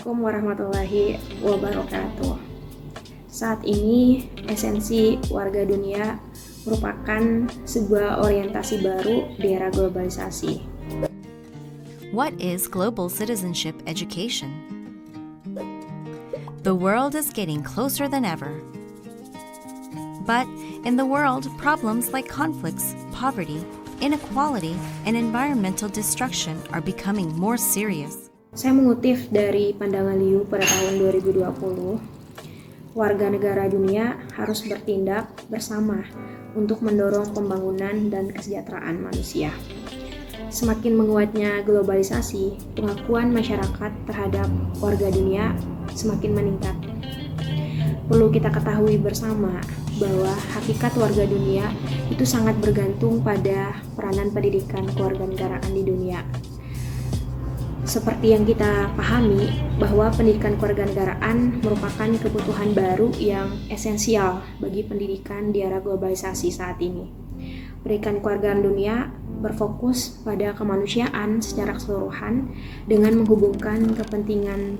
Assalamualaikum warahmatullahi wabarakatuh. Saat ini esensi warga dunia merupakan sebuah orientasi baru di era globalisasi. What is global citizenship education? The world is getting closer than ever. But in the world, problems like conflicts, poverty, inequality, and environmental destruction are becoming more serious. Saya mengutip dari pandangan Liu pada tahun 2020, warga negara dunia harus bertindak bersama untuk mendorong pembangunan dan kesejahteraan manusia. Semakin menguatnya globalisasi, pengakuan masyarakat terhadap warga dunia semakin meningkat. Perlu kita ketahui bersama bahwa hakikat warga dunia itu sangat bergantung pada peranan pendidikan kewarganegaraan di dunia. Seperti yang kita pahami bahwa pendidikan kewarganegaraan merupakan kebutuhan baru yang esensial bagi pendidikan di era globalisasi saat ini. Pendidikan kewarganegaraan dunia berfokus pada kemanusiaan secara keseluruhan dengan menghubungkan kepentingan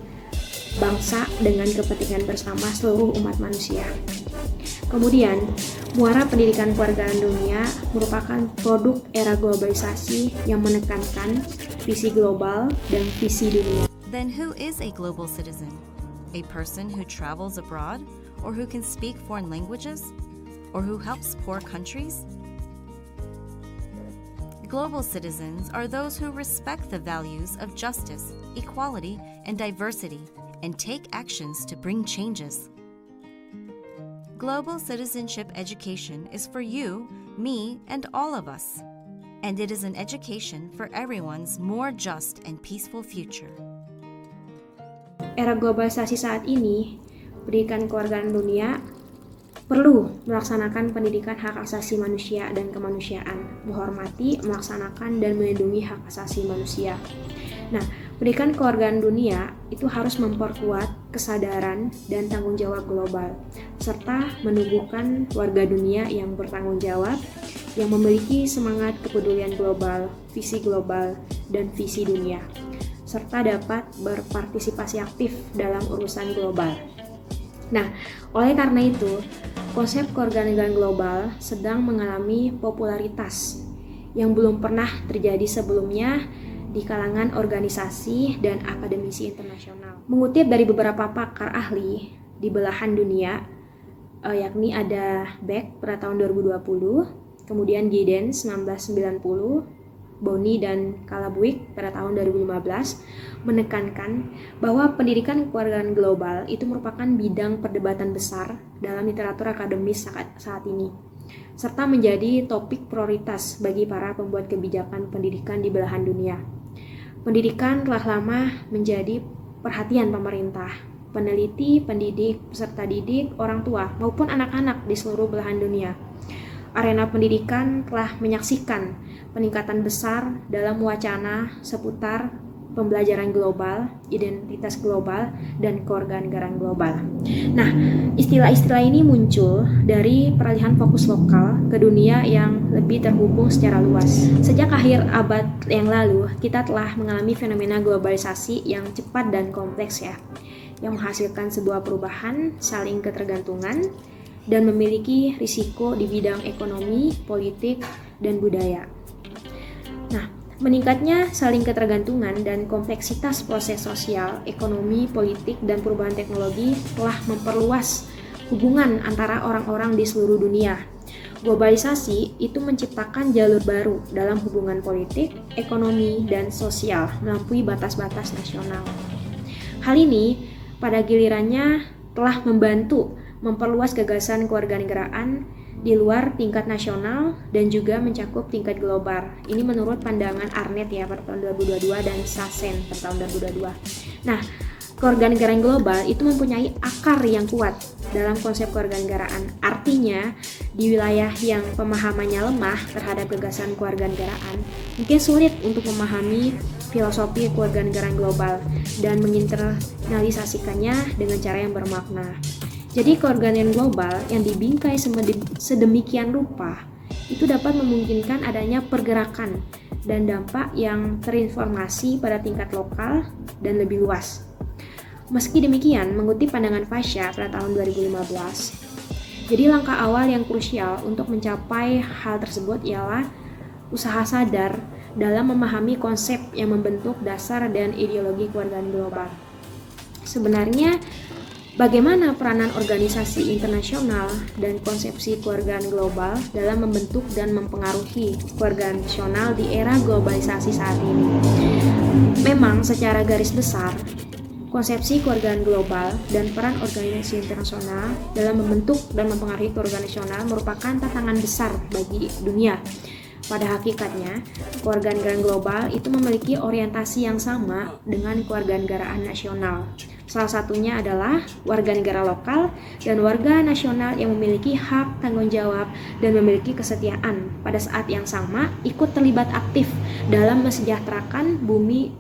bangsa dengan kepentingan bersama seluruh umat manusia. Kemudian, muara pendidikan kewarganegaraan dunia merupakan produk era globalisasi yang menekankan visi global dan visi dunia. Then who is a global citizen? A person who travels abroad, or who can speak foreign languages, or who helps poor countries? Global citizens are those who respect the values of justice, equality, and diversity, and take actions to bring changes. Global citizenship education is for you, me, and all of us. And it is an education for everyone's more just and peaceful future. Era globalisasi saat ini, pendidikan kewarganegaraan dunia perlu melaksanakan pendidikan hak asasi manusia dan kemanusiaan, menghormati, melaksanakan, dan melindungi hak asasi manusia. Nah, pendidikan kewarganegaraan dunia itu harus memperkuat kesadaran dan tanggung jawab global, serta menumbuhkan warga dunia yang bertanggung jawab, yang memiliki semangat kepedulian global, dan visi dunia, serta dapat berpartisipasi aktif dalam urusan global. Nah, oleh karena itu, konsep kewarganegaraan global sedang mengalami popularitas yang belum pernah terjadi sebelumnya di kalangan organisasi dan akademisi internasional. Mengutip dari beberapa pakar ahli di belahan dunia, yakni ada Beck pada tahun 2020, kemudian Giddens 1990, Boni dan Kalabuik pada tahun 2015, menekankan bahwa pendidikan kewarganegaraan global itu merupakan bidang perdebatan besar dalam literatur akademis saat ini, serta menjadi topik prioritas bagi para pembuat kebijakan pendidikan di belahan dunia. Pendidikan telah lama menjadi perhatian pemerintah, peneliti, pendidik, peserta didik, orang tua, maupun anak-anak di seluruh belahan dunia. Arena pendidikan telah menyaksikan peningkatan besar dalam wacana seputar pembelajaran global, identitas global, dan kewarganegaraan global. Nah, istilah-istilah ini muncul dari peralihan fokus lokal ke dunia yang lebih terhubung secara luas. Sejak akhir abad yang lalu, kita telah mengalami fenomena globalisasi yang cepat dan kompleks yang menghasilkan sebuah perubahan saling ketergantungan dan memiliki risiko di bidang ekonomi, politik, dan budaya. Nah, meningkatnya saling ketergantungan dan kompleksitas proses sosial, ekonomi, politik, dan perubahan teknologi telah memperluas hubungan antara orang-orang di seluruh dunia. Globalisasi itu menciptakan jalur baru dalam hubungan politik, ekonomi, dan sosial melampaui batas-batas nasional. Hal ini pada gilirannya telah membantu memperluas gagasan kewarganegaraan di luar tingkat nasional dan juga mencakup tingkat global. Ini menurut pandangan Arnett pada tahun 2022 dan Sassen pada tahun 2022. Nah, kewarganegaraan global itu mempunyai akar yang kuat dalam konsep kewarganegaraan. Artinya, di wilayah yang pemahamannya lemah terhadap gagasan kewarganegaraan, mungkin sulit untuk memahami filosofi kewarganegaraan global dan menginternalisasikannya dengan cara yang bermakna. Jadi kewarganegaraan global yang dibingkai sedemikian rupa itu dapat memungkinkan adanya pergerakan dan dampak yang terinformasi pada tingkat lokal dan lebih luas. Meski demikian, mengutip pandangan Fasya pada tahun 2015, jadi langkah awal yang krusial untuk mencapai hal tersebut ialah usaha sadar dalam memahami konsep yang membentuk dasar dan ideologi kewargaan global. Sebenarnya, bagaimana peranan organisasi internasional dan konsepsi kewargaan global dalam membentuk dan mempengaruhi kewargaan nasional di era globalisasi saat ini? Memang secara garis besar, konsepsi kewargaan global dan peran organisasi internasional dalam membentuk dan mempengaruhi kewargaan nasional merupakan tantangan besar bagi dunia. Pada hakikatnya, kewarganegaraan global itu memiliki orientasi yang sama dengan kewarganegaraan nasional. Salah satunya adalah warga negara lokal dan warga nasional yang memiliki hak tanggung jawab dan memiliki kesetiaan pada saat yang sama ikut terlibat aktif dalam mesejahterakan bumi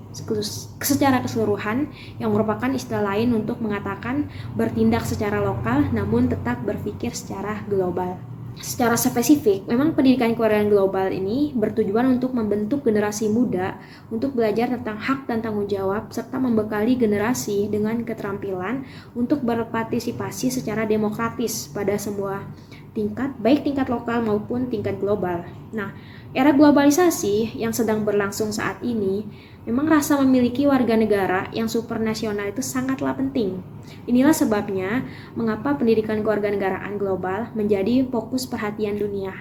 secara keseluruhan, yang merupakan istilah lain untuk mengatakan bertindak secara lokal namun tetap berpikir secara global. Secara spesifik, memang pendidikan kewargaan global ini bertujuan untuk membentuk generasi muda untuk belajar tentang hak dan tanggung jawab serta membekali generasi dengan keterampilan untuk berpartisipasi secara demokratis pada semua tingkat, baik tingkat lokal maupun tingkat global. Nah, era globalisasi yang sedang berlangsung saat ini memang rasa memiliki warga negara yang supranasional itu sangatlah penting. Inilah sebabnya mengapa pendidikan kewarganegaraan global menjadi fokus perhatian dunia.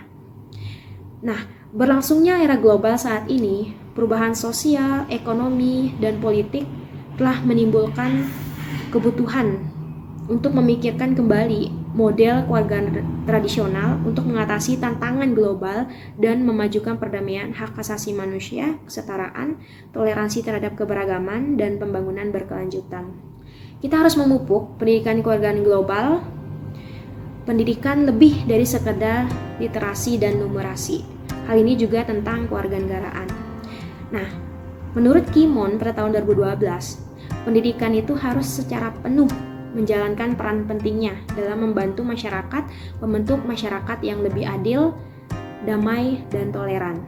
Nah, berlangsungnya era global saat ini, perubahan sosial, ekonomi, dan politik telah menimbulkan kebutuhan untuk memikirkan kembali model kewargaan tradisional untuk mengatasi tantangan global dan memajukan perdamaian, hak asasi manusia, kesetaraan, toleransi terhadap keberagaman, dan pembangunan berkelanjutan. Kita harus memupuk pendidikan kewargaan global, pendidikan lebih dari sekedar literasi dan numerasi. Hal ini juga tentang kewarganegaraan. Nah, menurut Kimon pada tahun 2012, pendidikan itu harus secara penuh menjalankan peran pentingnya dalam membantu masyarakat membentuk masyarakat yang lebih adil, damai, dan toleran.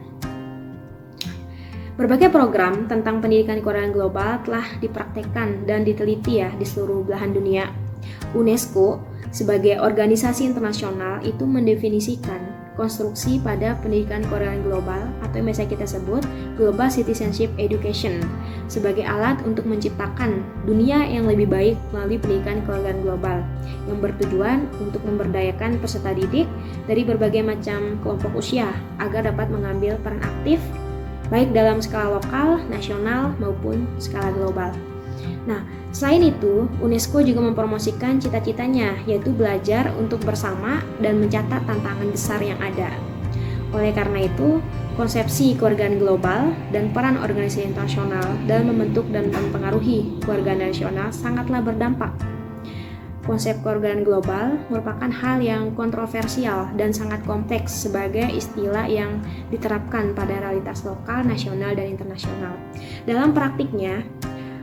Berbagai program tentang pendidikan kewargaan global telah dipraktekkan dan diteliti di seluruh belahan dunia. UNESCO sebagai organisasi internasional itu mendefinisikan konstruksi pada pendidikan kewargaan global atau yang biasa kita sebut Global Citizenship Education sebagai alat untuk menciptakan dunia yang lebih baik melalui pendidikan kewargaan global yang bertujuan untuk memberdayakan peserta didik dari berbagai macam kelompok usia agar dapat mengambil peran aktif baik dalam skala lokal, nasional, maupun skala global. Nah, selain itu, UNESCO juga mempromosikan cita-citanya, yaitu belajar untuk bersama dan mencatat tantangan besar yang ada. Oleh karena itu, konsepsi kewargaan global dan peran organisasi internasional dalam membentuk dan mempengaruhi kewargaan nasional sangatlah berdampak. Konsep kewargaan global merupakan hal yang kontroversial dan sangat kompleks sebagai istilah yang diterapkan pada realitas lokal, nasional, dan internasional. Dalam praktiknya,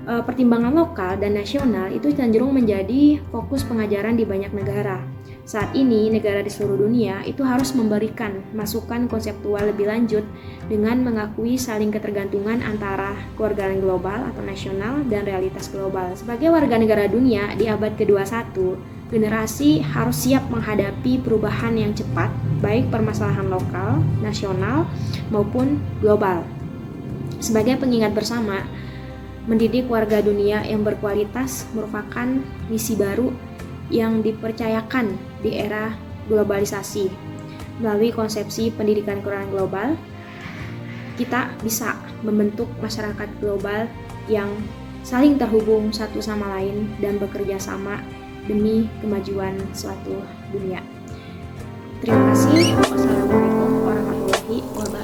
pertimbangan lokal dan nasional itu cenderung menjadi fokus pengajaran di banyak negara. Saat ini, negara di seluruh dunia itu harus memberikan masukan konseptual lebih lanjut dengan mengakui saling ketergantungan antara kewargaan global atau nasional dan realitas global. Sebagai warga negara dunia di abad ke-21, generasi harus siap menghadapi perubahan yang cepat, baik permasalahan lokal, nasional, maupun global. Sebagai pengingat bersama, mendidik warga dunia yang berkualitas merupakan misi baru yang dipercayakan di era globalisasi. Melalui konsepsi pendidikan kewargaan global, kita bisa membentuk masyarakat global yang saling terhubung satu sama lain dan bekerja sama demi kemajuan suatu dunia. Terima kasih. Wassalamualaikum warahmatullahi wabarakatuh.